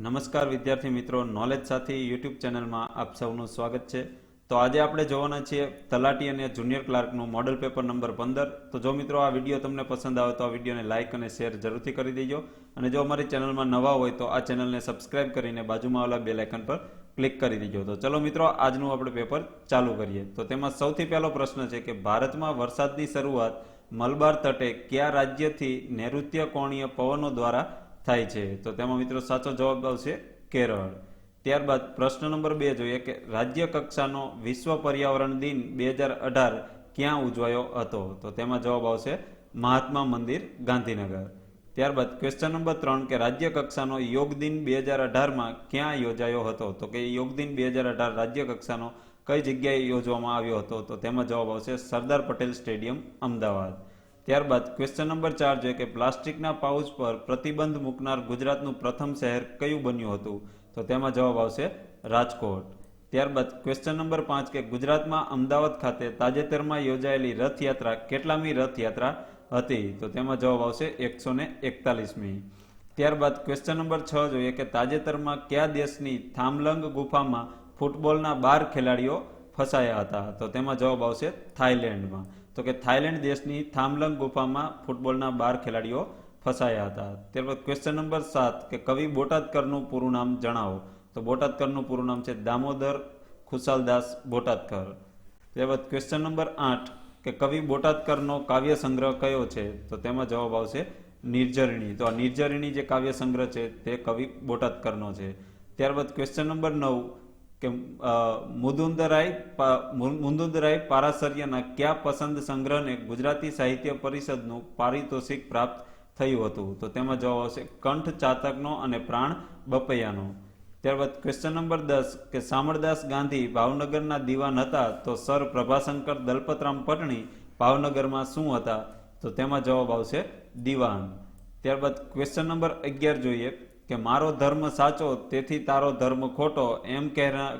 નમસ્કાર વિદ્યાર્થી મિત્રો, નોલેજ સાથી યુટ્યુબ ચેનલમાં આપ સૌનું સ્વાગત છે. તો આજે આપણે જોવાના છીએ તલાટી અને જુનિયર ક્લાર્કનું મોડલ પેપર નંબર 15. તો જો મિત્રો આ વિડીયો તમને પસંદ આવે તો આ વિડીયોને લાઇક અને શેર જરૂરથી કરી દેજો. અને જો અમારી ચેનલમાં નવા હોય તો આ ચેનલને સબસ્ક્રાઇબ કરીને બાજુમાં આવેલા બેલ આઇકન પર ક્લિક કરી દેજો. તો ચલો મિત્રો, આજનું આપણે પેપર ચાલુ કરીએ. તો તેમાં સૌથી પહેલો પ્રશ્ન છે કે ભારતમાં વરસાદની શરૂઆત મલબાર તટે કયા રાજ્યથી નૈઋત્ય કોણીય પવનો દ્વારા થાય છે? તો તેમાં મિત્રો સાચો જવાબ આવશે કેરળ. ત્યારબાદ પ્રશ્ન નંબર 2 જોઈએ કે રાજ્ય કક્ષાનો વિશ્વ પર્યાવરણ દિન 2018 ક્યાં ઉજવાયો હતો? તો તેમાં જવાબ આવશે મહાત્મા મંદિર, ગાંધીનગર. ત્યારબાદ ક્વેશ્ચન નંબર 3 કે રાજ્ય કક્ષાનો યોગ દિન 2018માં ક્યાં યોજાયો હતો? તો કે યોગ દિન 2018 રાજ્ય કક્ષાનો કઈ જગ્યાએ યોજવામાં આવ્યો હતો? તો તેમાં જવાબ આવશે સરદાર પટેલ સ્ટેડિયમ, અમદાવાદ. ત્યારબાદ ક્વેશ્ચન નંબર 4 જોઈએ કે પ્લાસ્ટિકના પાઉચ પર પ્રતિબંધ મૂકનાર ગુજરાતનું પ્રથમ શહેર કયું બન્યું હતું? તો તેમાં જવાબ આવશે રાજકોટ. ત્યારબાદ ક્વેશ્ચન નંબર 5 કે ગુજરાતમાં અમદાવાદ ખાતે તાજેતરમાં યોજાયેલી રથયાત્રા કેટલામી રથયાત્રા હતી? તો તેમાં જવાબ આવશે 141મી. ત્યારબાદ ક્વેશ્ચન નંબર 6 જોઈએ કે તાજેતરમાં કયા દેશની થામલંગ ગુફામાં ફૂટબોલના 12 ખેલાડીઓ ફસાયા હતા? તો તેમાં જવાબ આવશે થાઈલેન્ડમાં. તો કે થાઈલેન્ડ દેશની થામલંગ ગુફામાં ફૂટબોલના 12 ખેલાડીઓ ફસાયા હતા. ત્યારબાદ ક્વેશ્ચન નંબર 7 કે કવિ બોટાદકરનું પૂરું નામ જણાવો. તો બોટાદકરનું પૂરું નામ છે દામોદર ખુશાલદાસ બોટાદકર. ત્યારબાદ ક્વેશ્ચન નંબર 8 કે કવિ બોટાદકરનો કાવ્ય સંગ્રહ કયો છે? તો તેમાં જવાબ આવશે નિર્ઝરિણી. તો આ નિર્ઝરિણી જે કાવ્ય સંગ્રહ છે તે કવિ બોટાદકરનો છે. ત્યારબાદ ક્વેશ્ચન નંબર 9 કે મુંદુદરાય પારાસર્યના કયા પસંદ સંગ્રહને ગુજરાતી સાહિત્ય પરિષદનું પારિતોષિક પ્રાપ્ત થયું હતું? તો તેમાં જવાબ આવશે કંઠ ચાતકનો અને પ્રાણ બપૈયાનો. ત્યારબાદ ક્વેશ્ચન નંબર 10 કે શામળદાસ ગાંધી ભાવનગરના દિવાન હતા તો સર પ્રભાશંકર દલપતરામ પટણી ભાવનગરમાં શું હતા? તો તેમાં જવાબ આવશે દિવાન. ત્યારબાદ ક્વેશ્ચન નંબર 11 જોઈએ કે મારો ધર્મ સાચો તેથી તારો ધર્મ ખોટો એમ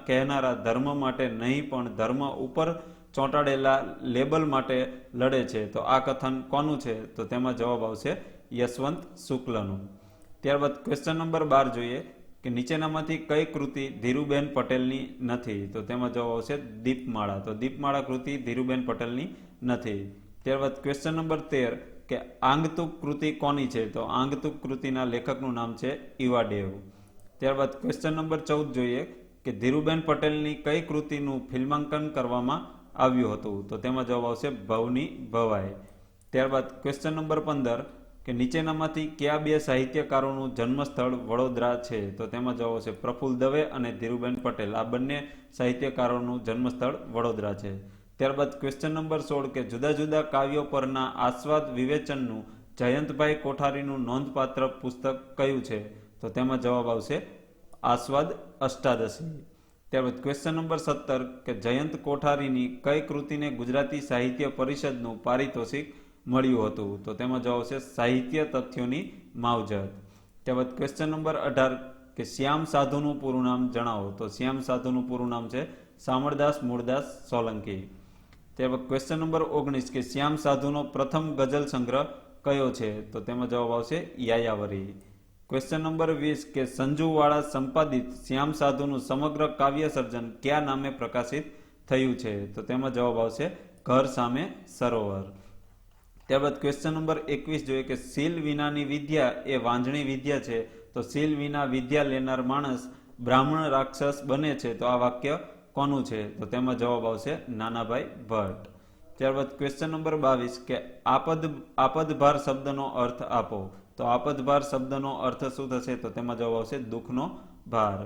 કહેનારા ધર્મ માટે નહીં પણ ધર્મ ઉપર ચોંટાડેલા લેબલ માટે લડે છે. તો આ કથન કોનું છે? તો તેમાં જવાબ આવશે યશવંત શુક્લનું. ત્યારબાદ ક્વેશ્ચન નંબર 12 જોઈએ કે નીચેનામાંથી કઈ કૃતિ ધીરુબેન પટેલની નથી? તો તેમાં જવાબ આવશે દીપમાળા. તો દીપમાળા કૃતિ ધીરુબેન પટેલની નથી. ત્યારબાદ ક્વેશ્ચન નંબર 13 કે આંગતુક કૃતિ કોની છે? તો આંગતુક કૃતિના લેખકનું નામ છે ઈવાડેવ. ત્યારબાદ ક્વેશ્ચન નંબર 14 જોઈએ કે ધીરુબેન પટેલની કઈ કૃતિનું ફિલ્માંકન કરવામાં આવ્યું હતું? તો તેમાં જવાબ આવશે ભવની ભવાઈ. ત્યારબાદ ક્વેશ્ચન નંબર 15 કે નીચેનામાંથી કયા બે સાહિત્યકારોનું જન્મસ્થળ વડોદરા છે? તો તેમાં જવાબ આવશે પ્રફુલ્લ દવે અને ધીરુબેન પટેલ. આ બંને સાહિત્યકારોનું જન્મસ્થળ વડોદરા છે. ત્યારબાદ ક્વેશ્ચન નંબર 16 કે જુદા જુદા કાવ્યો પરના આસ્વાદ વિવેચનનું જયંતભાઈ કોઠારીનું નોંધપાત્ર પુસ્તક કયું છે? તો તેમાં જવાબ આવશે આસ્વાદ અષ્ટાદશી. ત્યારબાદ ક્વેશ્ચન નંબર 17 કે જયંત કોઠારીની કઈ કૃતિને ગુજરાતી સાહિત્ય પરિષદનું પારિતોષિક મળ્યું હતું? તો તેમાં જવાબ આવશે સાહિત્ય તથ્યોની માવજત. ત્યારબાદ ક્વેશ્ચન નંબર 18 કે શ્યામ સાધુનું પૂરું નામ જણાવો. તો શ્યામ સાધુનું પૂરું નામ છે શામળદાસ મૂળદાસ સોલંકી. ત્યારબાદ ક્વેશ્ચન નંબર 19 કે શ્યામ સાધુનો પ્રથમ ગઝલ સંગ્રહ કયો છે? તો તેમાં જવાબ આવશે યાયાવરી. ક્વેશ્ચન નંબર 20 કે સંજુવાળા સંપાદિત શ્યામ સાધુનું સમગ્ર કાવ્ય સર્જન કયા નામે પ્રકાશિત થયું છે? તો તેમાં જવાબ આવશે ઘર સામે સરોવર. ત્યારબાદ ક્વેશ્ચન નંબર 21 જોઈએ કે સીલ વિનાની વિદ્યા એ વાંજણી વિદ્યા છે તો સીલ વિના વિદ્યા લેનાર માણસ બ્રાહ્મણ રાક્ષસ બને છે. તો આ વાક્ય કોનું છે? તો તેમાં જવાબ આવશે નાનાભાઈ ભટ્ટ. ત્યારબાદ ક્વેશ્ચન નંબર 22 કે આપદભાર શબ્દનો અર્થ આપો. તો આપદભાર શબ્દનો અર્થ શું થશે? તો તેમાં જવાબ આવશે દુઃખનો ભાર.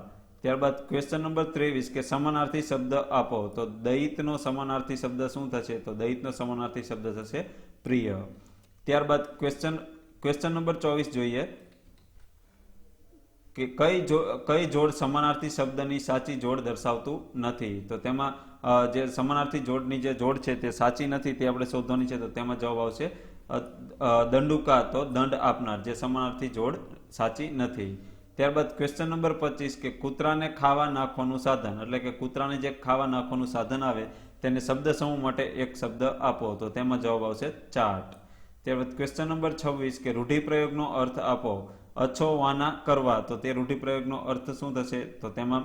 ત્યારબાદ ક્વેશ્ચન નંબર 23 કે સમાનાર્થી શબ્દ આપો. તો દૈતનો સમાનાર્થી શબ્દ શું થશે? તો દૈતનો સમાનાર્થી શબ્દ થશે પ્રિય. ત્યારબાદ ક્વેશ્ચન નંબર 24 જોઈએ કે કઈ જોડ સમાનાર્થી શબ્દની સાચી જોડ દર્શાવતું નથી? તો તેમાં જે સમાનાર્થી જોડની જે જોડ છે તે સાચી નથી તે આપણે શોધવાની છે. તો તેમાં જવાબ આવશે દંડુકા, તો દંડ આપનાર, જે સમાનાર્થી જોડ સાચી નથી. ત્યારબાદ ક્વેશ્ચન નંબર 25 કે કૂતરાને ખાવા નાખવાનું સાધન, એટલે કે કૂતરાને જે ખાવા નાખવાનું સાધન આવે તેને શબ્દ સમૂહ માટે એક શબ્દ આપો. તો તેમાં જવાબ આવશે ચાટ. ત્યારબાદ ક્વેશ્ચન નંબર 26 કે રૂઢિપ્રયોગનો અર્થ આપો. અછોવાના કરવા, તો તે રૂઢિપ્રયોગનો અર્થ શું થશે? તો તેમાં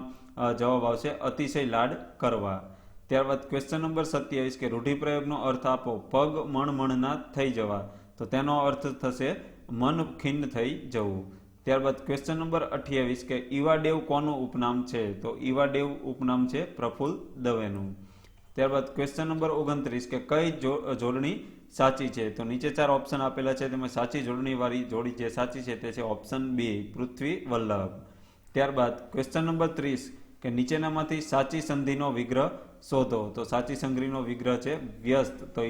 જવાબ આવશે અતિશય લાડ કરવા. ત્યારબાદ ક્વેશ્ચન નંબર 27 કે રૂઢિપ્રયોગનો અર્થ આપો. પગ મણમણના થઈ જવા, તો તેનો અર્થ થશે મન ખિન્ન થઈ જવું. ત્યારબાદ ક્વેશ્ચન નંબર 28 કે ઈવાડેવ કોનું ઉપનામ છે? તો ઈવાડેવ ઉપનામ છે પ્રફુલ્લ દવેનું. ત્યારબાદ ક્વેશ્ચન નંબર 29 કે કઈ જોડણી સાચી છે? તો નીચે 4 ઓપ્શન આપેલા છે, તેમાં સાચી જોડણી વાળી જોડી જે સાચી છે તે છે ઓપ્શન બી, પૃથ્વી વલ્લભ. ત્યારબાદ ક્વેશ્ચન નંબર 30 કે નીચેનામાંથી સાચી સંધિનો વિગ્રહ શોધો. તો સાચી સંધિનો વિગ્રહ છે વ્યસ્ત. તો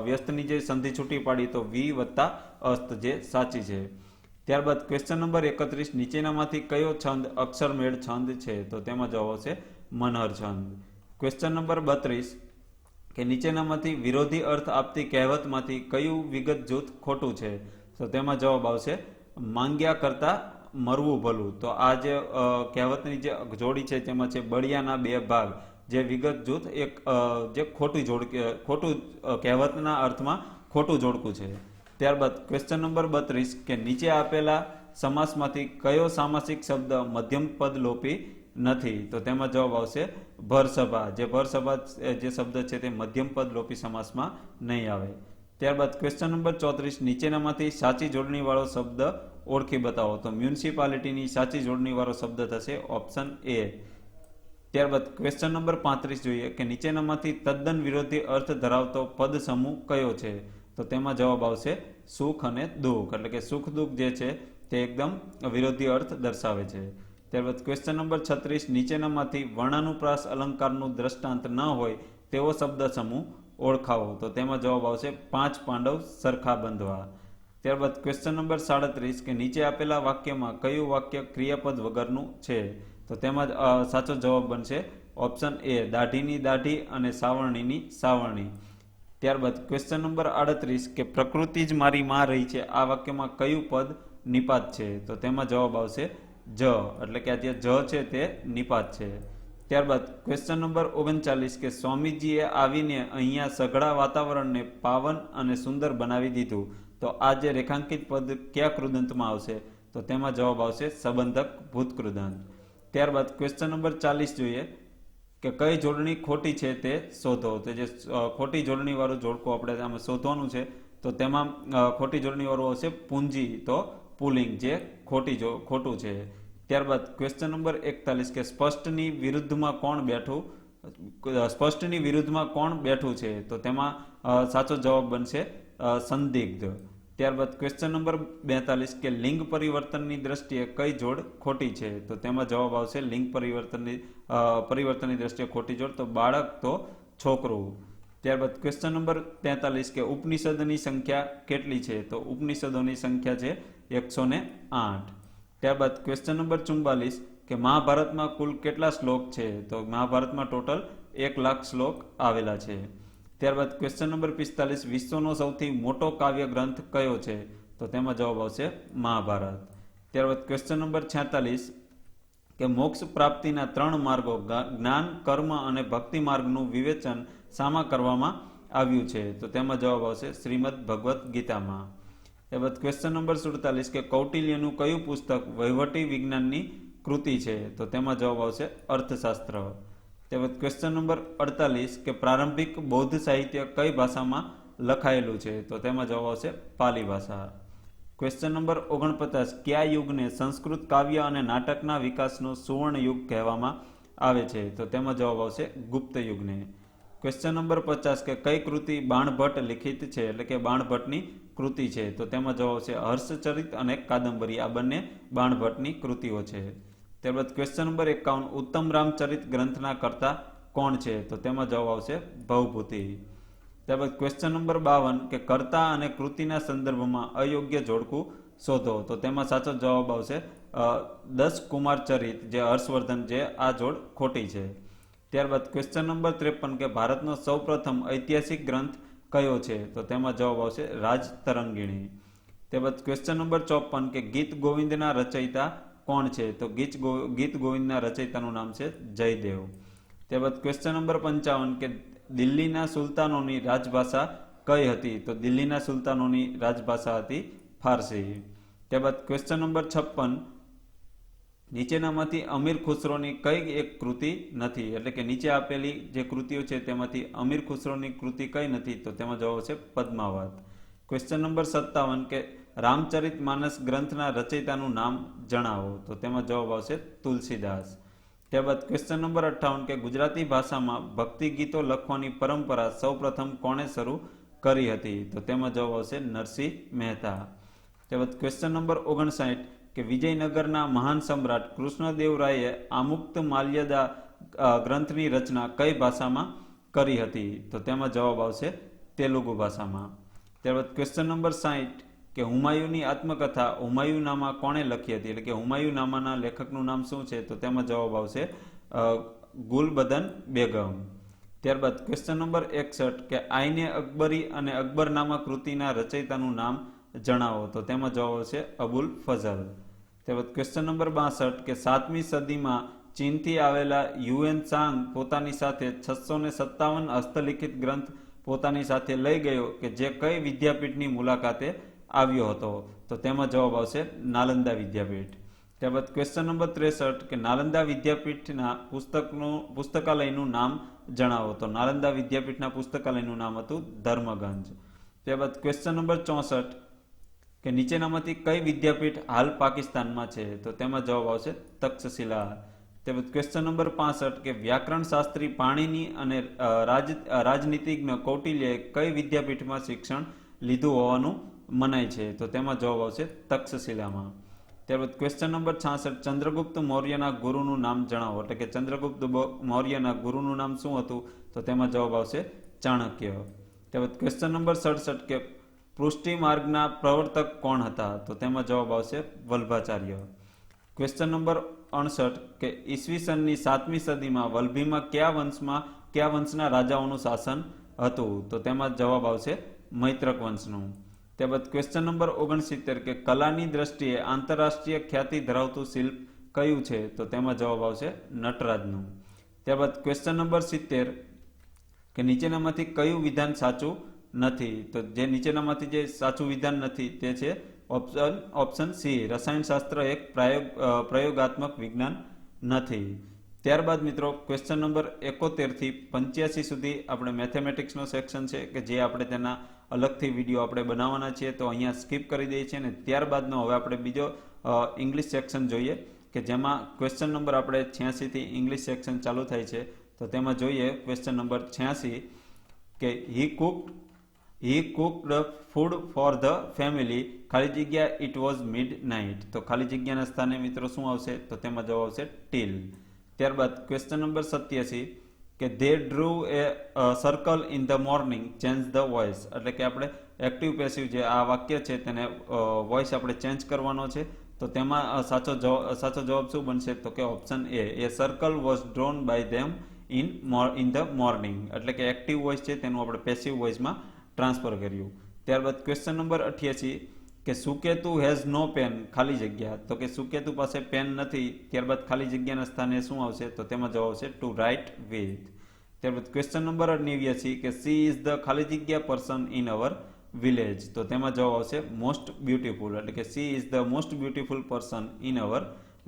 વ્યસ્તની જે સંધિ છૂટી પાડી તો વી વત્તા અસ્ત, જે સાચી છે. ત્યારબાદ ક્વેશ્ચન નંબર 31 નીચેનામાંથી કયો છંદ અક્ષરમેળ છંદ છે? તો તેમાં જવાબ આવશે મનહર છંદ. ક્વેશ્ચન નંબર 32 કે નીચેનામાંથી વિરોધી અર્થ આપતી કહેવતમાંથી કયું વિગત જૂથ ખોટું છે? તો તેમાં જવાબ આવશે માંગ્યા કરતા મરવું ભલું. તો આ જે કહેવતની જે જોડી છે તેમાં છે બળિયાના બે ભાગ, જે વિગત જૂથ એક જે ખોટું કહેવતના અર્થમાં ખોટું જોડકું છે. ત્યારબાદ ક્વેશ્ચન નંબર 32 કે નીચે આપેલા સમાસમાંથી કયો સામાસિક શબ્દ મધ્યમ પદ લોપી નથી? તો તેમાં જવાબ આવશે ભરસભા. જે ભરસભા જે શબ્દ છે તે મધ્યમ પદ લોપી સમાસમાં નહીં આવે. ત્યારબાદ ક્વેશ્ચન નંબર 34 નીચેનામાંથી સાચી જોડણી વાળો શબ્દ ઓળખી બતાવો. તો મ્યુનિસિપાલિટીની સાચી જોડણી વાળો શબ્દ થશે ઓપ્શન એ. ત્યારબાદ ક્વેશ્ચન નંબર 35 જોઈએ કે નીચેનામાંથી તદ્દન વિરોધી અર્થ ધરાવતો પદ સમૂહ કયો છે? તો તેમાં જવાબ આવશે સુખ અને દુઃખ, એટલે કે સુખ દુઃખ જે છે તે એકદમ વિરોધી અર્થ દર્શાવે છે. ત્યારબાદ ક્વેશ્ચન નંબર 36 નીચેનામાંથી વર્ણાનુપ્રાસ અલંકારનું દ્રષ્ટાંત ન હોય તેવો શબ્દ સમૂહ ઓળખાવો. તો તેમાં જવાબ આવશે 5 પાંડવ સરખા બંધવા. ત્યારબાદ ક્વેશ્ચન નંબર 37 કે નીચે આપેલા વાક્યમાં કયું વાક્ય ક્રિયાપદ વગરનું છે? તો તેમાં સાચો જવાબ બનશે ઓપ્શન એ, દાઢીની દાઢી અને સાવરણીની સાવરણી. ત્યારબાદ ક્વેશ્ચન નંબર 38 કે પ્રકૃતિ જ મારી માં રહી છે, આ વાક્યમાં કયું પદ નિપાત છે? તો તેમાં જવાબ આવશે જ, એટલે કે આ જે જ છે તે નિપાત છે. ત્યારબાદ ક્વેશ્ચન નંબર 39 કે સ્વામીજીએ આવીને અહીંયા સઘળા વાતાવરણને પાવન અને સુંદર બનાવી દીધું. તો આ જે રેખાંકિત પદ કયા કૃદંતમાં આવશે? તો તેમાં જવાબ આવશે સંબંધક ભૂતકૃદંત. ત્યારબાદ ક્વેશ્ચન નંબર 40 જોઈએ કે કઈ જોડણી ખોટી છે તે શોધો. તો જે ખોટી જોડણી વાળું જોડકું આપણે આમાં શોધવાનું છે, તો તેમાં ખોટી જોડણી વાળું આવશે પૂંજી, તો પુલિંગ, જે ખોટું છે. ત્યારબાદ ક્વેશ્ચન નંબર 41 કે સ્પષ્ટની વિરુદ્ધમાં કોણ બેઠું છે? તો તેમાં સાચો જવાબ બનશે સંદિગ્ધ. ત્યારબાદ ક્વેશ્ચન નંબર 42 કે લિંગ પરિવર્તનની દ્રષ્ટિએ કઈ જોડ ખોટી છે? તો તેમાં જવાબ આવશે લિંગ પરિવર્તનની દ્રષ્ટિએ ખોટી જોડ, તો બાળક તો છોકરું. ત્યારબાદ ક્વેશ્ચન નંબર 43 કે ઉપનિષદની સંખ્યા કેટલી છે? તો ઉપનિષદોની સંખ્યા છે 108. ત્યારબાદ ક્વેશ્ચન નંબર 44 કે મહાભારતમાં કુલ કેટલા શ્લોક છે? તો મહાભારતમાં ટોટલ 1,00,000 શ્લોક આવેલા છે. ત્યારબાદ ક્વેશ્ચન નંબર 45 વિશ્વનો સૌથી મોટો કાવ્ય ગ્રંથ કયો છે? તો તેમાં જવાબ આવશે મહાભારત. ત્યારબાદ ક્વેશ્ચન નંબર 46 કે મોક્ષ પ્રાપ્તિના 3 માર્ગો જ્ઞાન, કર્મ અને ભક્તિ માર્ગનું વિવેચન શામાં કરવામાં આવ્યું છે? તો તેમાં જવાબ આવશે શ્રીમદ ભગવદ્ ગીતામાં. ત્યારબાદ ક્વેશ્ચન નંબર 47 કે કૌટિલ્યનું કયું પુસ્તક વહીવટી વિજ્ઞાનની કૃતિ છે? તો તેમાં જવાબ આવશે અર્થશાસ્ત્ર. ત્યારબાદ ક્વેશ્ચન નંબર 48 કે પ્રારંભિક બૌદ્ધ સાહિત્ય કઈ ભાષામાં લખાયેલું છે? તો તેમાં જવાબ આવશે પાલી ભાષા. ક્વેશ્ચન નંબર 49 કયા યુગને સંસ્કૃત કાવ્ય અને નાટકના વિકાસનો સુવર્ણ યુગ કહેવામાં આવે છે? તો તેમાં જવાબ આવશે ગુપ્ત યુગને. ક્વેશ્ચન નંબર 50 કે કઈ કૃતિ બાણભટ્ટ લિખિત છે, એટલે કે બાણભટ્ટની કૃતિ છે? તો તેમાં જવાબ આવશે હર્ષચરિત અને કાદંબરી, આ બંને બાણભટ્ટની કૃતિઓ છે. ત્યારબાદ ક્વેશ્ચન નંબર 51 ઉત્તમ રામચરિત ગ્રંથના કર્તા કોણ છે? તો તેમાં જવાબ આવશે ભવભૂતિ. ત્યારબાદ ક્વેશ્ચન નંબર 52 કે કર્તા અને કૃતિના સંદર્ભમાં અયોગ્ય જોડકું શોધો. તો તેમાં સાચો જવાબ આવશે 10 કુમાર ચરિત, જે હર્ષવર્ધન, જે આ જોડ ખોટી છે. ત્યારબાદ ક્વેશ્ચન નંબર 53 કે ભારતનો સૌપ્રથમ ઐતિહાસિક ગ્રંથ કયો છે? તો તેમાં જવાબ આવશે રાજતરંગિણી. ત્યારબાદ ક્વેશ્ચન નંબર 54 કે ગીત ગોવિંદના રચયિતા કોણ છે? તો ગીત ગોવિંદના રચયિતાનું નામ છે જયદેવ. ત્યારબાદ ક્વેશ્ચન નંબર 55 કે દિલ્હીના સુલતાનોની રાજભાષા કઈ હતી? તો દિલ્હીના સુલતાનોની રાજભાષા હતી ફારસી. ત્યારબાદ ક્વેશ્ચન નંબર 56, નીચેનામાંથી અમીર ખુસરોની કઈ એક કૃતિ નથી? એટલે કે નીચે આપેલી જે કૃતિઓ છે તેમાંથી અમીર ખુસરોની કૃતિ કઈ નથી? તો તેમાં જવાબ આવશે પદ્માવત. ક્વેશ્ચન નંબર 57 કે રામચરિતમાનસ ગ્રંથના રચયિતાનું નામ જણાવો. તો તેમાં જવાબ આવશે તુલસીદાસ. ત્યારબાદ ક્વેશ્ચન નંબર 58 કે ગુજરાતી ભાષામાં ભક્તિ ગીતો લખવાની પરંપરા સૌપ્રથમ કોણે શરૂ કરી હતી? તો તેમાં જવાબ આવશે નરસિંહ મહેતા. ત્યારબાદ ક્વેશ્ચન નંબર 59 કે વિજયનગરના મહાન સમ્રાટ કૃષ્ણદેવરાયે આમુક્ત માલ્યદા ગ્રંથની રચના કઈ ભાષામાં કરી હતી? તો તેમાં જવાબ આવશે તેલુગુ ભાષામાં. ત્યારબાદ ક્વેશ્ચન નંબર 60 કે હુમાયુની આત્મકથા હુમાયુનામા કોણે લખી હતી? એટલે કે હુમાયુનામાના લેખકનું નામ શું છે? તો તેમાં જવાબ આવશે ગુલબદન બેગમ. ત્યારબાદ ક્વેશ્ચન નંબર 61 કે આઈને અકબરી અને અકબરનામા કૃતિના રચયિતાનું નામ જણાવો. તો તેમાં જવાબ આવશે અબુલ ફઝલ. ત્યારબાદ ક્વેશ્ચન નંબર 62 કે 7મી સદીમાં ચીનથી આવેલા યુએન સાંગ પોતાની સાથે 657 હસ્તલિખિત ગ્રંથ પોતાની સાથે લઈ ગયો કે જે કઈ વિદ્યાપીઠની મુલાકાતે આવ્યો હતો? તો તેમાં જવાબ આવશે નાલંદા વિદ્યાપીઠ. ત્યારબાદ ક્વેશ્ચન નંબર 63 કે નાલંદા વિદ્યાપીઠના પુસ્તકાલયનું નામ જણાવો. તો નાલંદા વિદ્યાપીઠના પુસ્તકાલયનું નામ હતું ધર્મગંજ. ત્યારબાદ ક્વેશ્ચન નંબર 64 કે નીચેનામાંથી કઈ વિદ્યાપીઠ હાલ પાકિસ્તાનમાં છે? તો તેમાં જવાબ આવશે તક્ષશિલા. ત્યારબાદ ક્વેશ્ચન નંબર 65 કે વ્યાકરણ શાસ્ત્રી પાણીની અને રાજનીતિજ્ઞ કૌટિલ્યએ કઈ વિદ્યાપીઠમાં શિક્ષણ લીધું હોવાનું મનાય છે? તો તેમાં જવાબ આવશે તક્ષશિલામાં. ત્યારબાદ ક્વેશ્ચન નંબર 66 ચંદ્રગુપ્ત મૌર્યના ગુરુનું નામ જણાવો. એટલે કે ચંદ્રગુપ્ત મૌર્યના ગુરુનું નામ શું હતું? તો તેમાં જવાબ આવશે ચાણક્ય. ત્યારબાદ ક્વેશ્ચન નંબર 67 કે પૃષ્ટિ માર્ગના પ્રવર્તક કોણ હતા? તો તેમાં જવાબ આવશે વલ્ભાચાર્ય. ક્વેશ્ચન નંબર 68 કે ઈસવીસનની 7મી સદીમાં વલ્ભીમાં કયા વંશના રાજાઓનું શાસન હતું? તો તેમાં જવાબ આવશે મૈત્રક વંશનું. ત્યારબાદ ક્વેશ્ચન નંબર 69 કે કલાની દ્રષ્ટિએ આંતરરાષ્ટ્રીય ખ્યાતિ ધરાવતું શિલ્પ કયું છે? તો તેમાં જવાબ આવશે નટરાજનું. ત્યારબાદ ક્વેશ્ચન નંબર 70 કે નીચેનામાંથી કયું વિધાન સાચું નથી? તો જે નીચેનામાંથી જે સાચું વિધાન નથી તે છે ઓપ્શન સી, રસાયણશાસ્ત્ર એક પ્રયોગાત્મક વિજ્ઞાન નથી. ત્યારબાદ મિત્રો ક્વેશ્ચન નંબર 71 થી 85 સુધી આપણે મેથેમેટિક્સનો સેક્શન છે કે જે આપણે તેના અલગથી વિડીયો આપણે બનાવવાના છીએ, તો અહીંયા સ્કીપ કરી દઈએ છીએ. અને ત્યારબાદનો હવે આપણે બીજો ઇંગ્લિશ સેક્શન જોઈએ કે જેમાં ક્વેશ્ચન નંબર આપણે 86 થી ઇંગ્લિશ સેક્શન ચાલુ થાય છે. તો તેમાં જોઈએ ક્વેશ્ચન નંબર 86 કે he cooked food for the family ખાલી જગ્યા ઇટ વોઝ મિડનાઇટ. તો ખાલી જગ્યાના સ્થાને મિત્રો શું આવશે? તો તેમાં જવાબ આવશે ટીલ. ત્યારબાદ ક્વેશ્ચન નંબર 87 કે they drew A circle in the morning change the voice. એટલે કે આપણે એક્ટિવ પેસિવ જે આ વાક્ય છે તેને વોઇસ આપણે ચેન્જ કરવાનો છે. તો તેમાં સાચો જવાબ શું બનશે? તો કે option A circle was drawn by them in the morning. એટલે કે એક્ટિવ વોઇસ છે તેનું આપણે પેસિવ વોઇસમાં ટ્રાન્સફર કર્યું. ત્યારબાદ ક્વેશ્ચન નંબર 88 કે સુકેતુ હેઝ નો પેન ખાલી જગ્યા. તો કે સુકેતુ પાસે પેન નથી. ત્યારબાદ ખાલી જગ્યાના સ્થાને શું આવશે? તો તેમાં જવાબ આવશે ટુ રાઇટ વિથ. ત્યારબાદ ક્વેશ્ચન નંબર 89 કે સી ઇઝ ધ ખાલી જગ્યા પર્સન ઇન અવર વિલેજ. તો તેમાં જવાબ આવશે મોસ્ટ બ્યુટીફુલ. એટલે કે she is the most beautiful person in our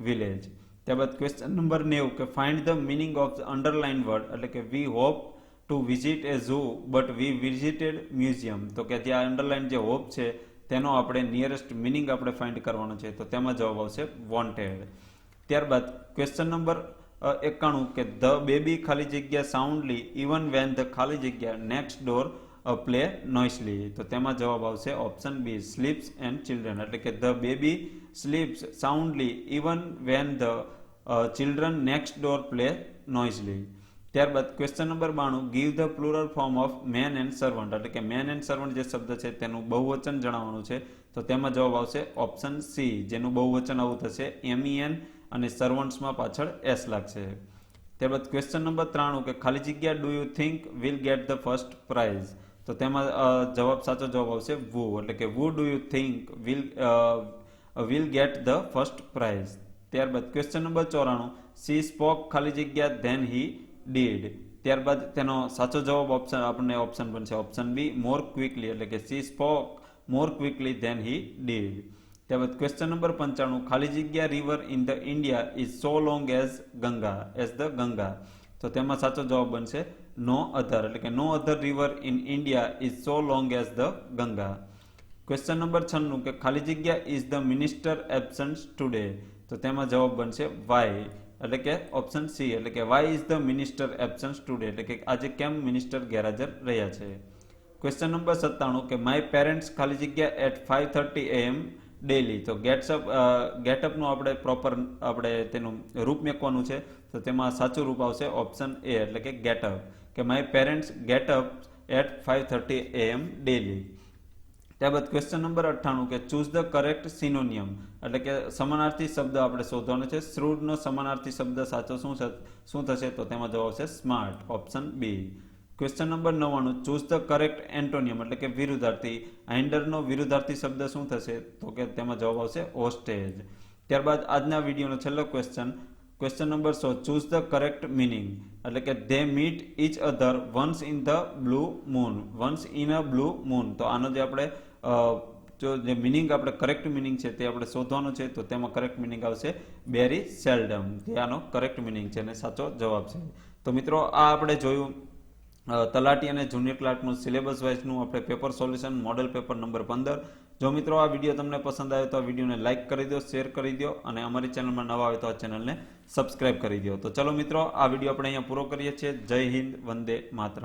village. ત્યારબાદ ક્વેશ્ચન નંબર 90 કે find the meaning of the underline word. એટલે કે we hope to visit A zoo but we visited museum. તો કે જે અંડરલાઇન જે હોપ છે તેનો આપણે નિયરેસ્ટ મિનિંગ આપણે ફાઇન્ડ કરવાનો છે. તો તેમાં જવાબ આવશે વોન્ટેડ. ત્યારબાદ ક્વેશ્ચન નંબર 91 કે ધ બેબી ખાલી જગ્યા સાઉન્ડલી ઇવન વેન ધ ખાલી જગ્યા નેક્સ્ટ ડોર પ્લે નોઇસલી. તો તેમાં જવાબ આવશે option B sleeps and children. એટલે કે the baby sleeps soundly even when the children next door play noisily. ત્યારબાદ question number 92 give the plural form of man and servant. એટલે કે મેન એન્ડ સર્વન્ટ જે શબ્દ છે તેનું બહુવચન જણાવવાનું છે. તો તેમાં જવાબ આવશે ઓપ્શન સી, જેનું બહુવચન આવું થશે MEN અને સર્વન્ટ્સમાં પાછળ S લાગશે. ત્યારબાદ ક્વેશ્ચન નંબર 93 કે ખાલી જગ્યા do you think will get the first prize. તો તેમાં સાચો જવાબ આવશે વુ. એટલે કે who do you think will get the first prize. ત્યારબાદ ક્વેશ્ચન નંબર 94 સી સ્પોક ખાલી જગ્યા ધેન હી ડીડ. ત્યારબાદ તેનો સાચો જવાબ આપણને ઓપ્શન બનશે ઓપ્શન બી મોર ક્વિકલી. એટલે કે she spoke more quickly then he did. ત્યારબાદ ક્વેશ્ચન નંબર 95, ખાલી જગ્યા river in the India is so long as the Ganga. તો તેમાં સાચો જવાબ બનશે નો અધર, એટલે કે no other river in India is so long as the Ganga. Question number 96, કે ખાલી જગ્યા is the minister absent today. તો તેમાં જવાબ બનશે વાય, એટલે કે ઓપ્શન સી, એટલે કે why is the minister absent today, એટલે કે આજે કેમ મિનિસ્ટર ગેરહાજર રહ્યા છે. ક્વેશ્ચન નંબર 97, કે માય પેરેન્ટ્સ ખાલી જગ્યા એટ 5:30 AM ડેલી. તો ગેટઅપનું આપણે પ્રોપર તેનું રૂપ મેકવાનું છે. તો તેમાં સાચું રૂપ આવશે ઓપ્શન એ, એટલે કે ગેટઅપ, કે my parents get up at 5:30 AM daily. ત્યારબાદ ક્વેશ્ચન નંબર 98, કે ચૂઝ ધ કરેક્ટ સિનોનિયમ, એટલે કે સમાનાર્થી શબ્દ આપણે શોધવાનો છે. શ્રુડનો સમાનાર્થી શબ્દ સાચો શું થશે? તો તેમાં જવાબ આવશે smart, option B. Question number 99, choose the correct antonym, એટલે કે વિરુદ્ધાર્થી. હાઇન્ડરનો વિરુદ્ધાર્થી શબ્દ શું થશે? તો કે તેમાં જવાબ આવશે હોસ્ટેજ. ત્યારબાદ આજના વિડીયોનો છેલ્લો question number 100, choose the correct meaning, એટલે કે they meet each other once in the blue moon. Once in a blue moon. તો આનો જે આપણે જે મિનિંગ આપણે કરેક્ટ મિનિંગ છે તે આપણે શોધવાનો છે. તો તેમાં કરેક્ટ મિનિંગ આવશે વેરી સેલ્ડમ. તે આનો કરેક્ટ મિનિંગ છે અને સાચો જવાબ છે. તો મિત્રો આ આપણે જોયું તલાટી અને જુનિયર ક્લાર્કનું સિલેબસ વાઇઝનું આપણે paper solution model paper number 15. જો મિત્રો આ વિડીયો તમને પસંદ આવ્યો તો આ વિડીયોને લાઇક કરી દો, શેર કરી દો અને અમારી ચેનલમાં નવા આવે તો આ ચેનલને સબસ્ક્રાઇબ કરી દો. તો ચલો મિત્રો, આ વિડીયો આપણે અહીંયા પૂરો કરીએ છીએ. જય હિન્દ, વંદે માતરમ.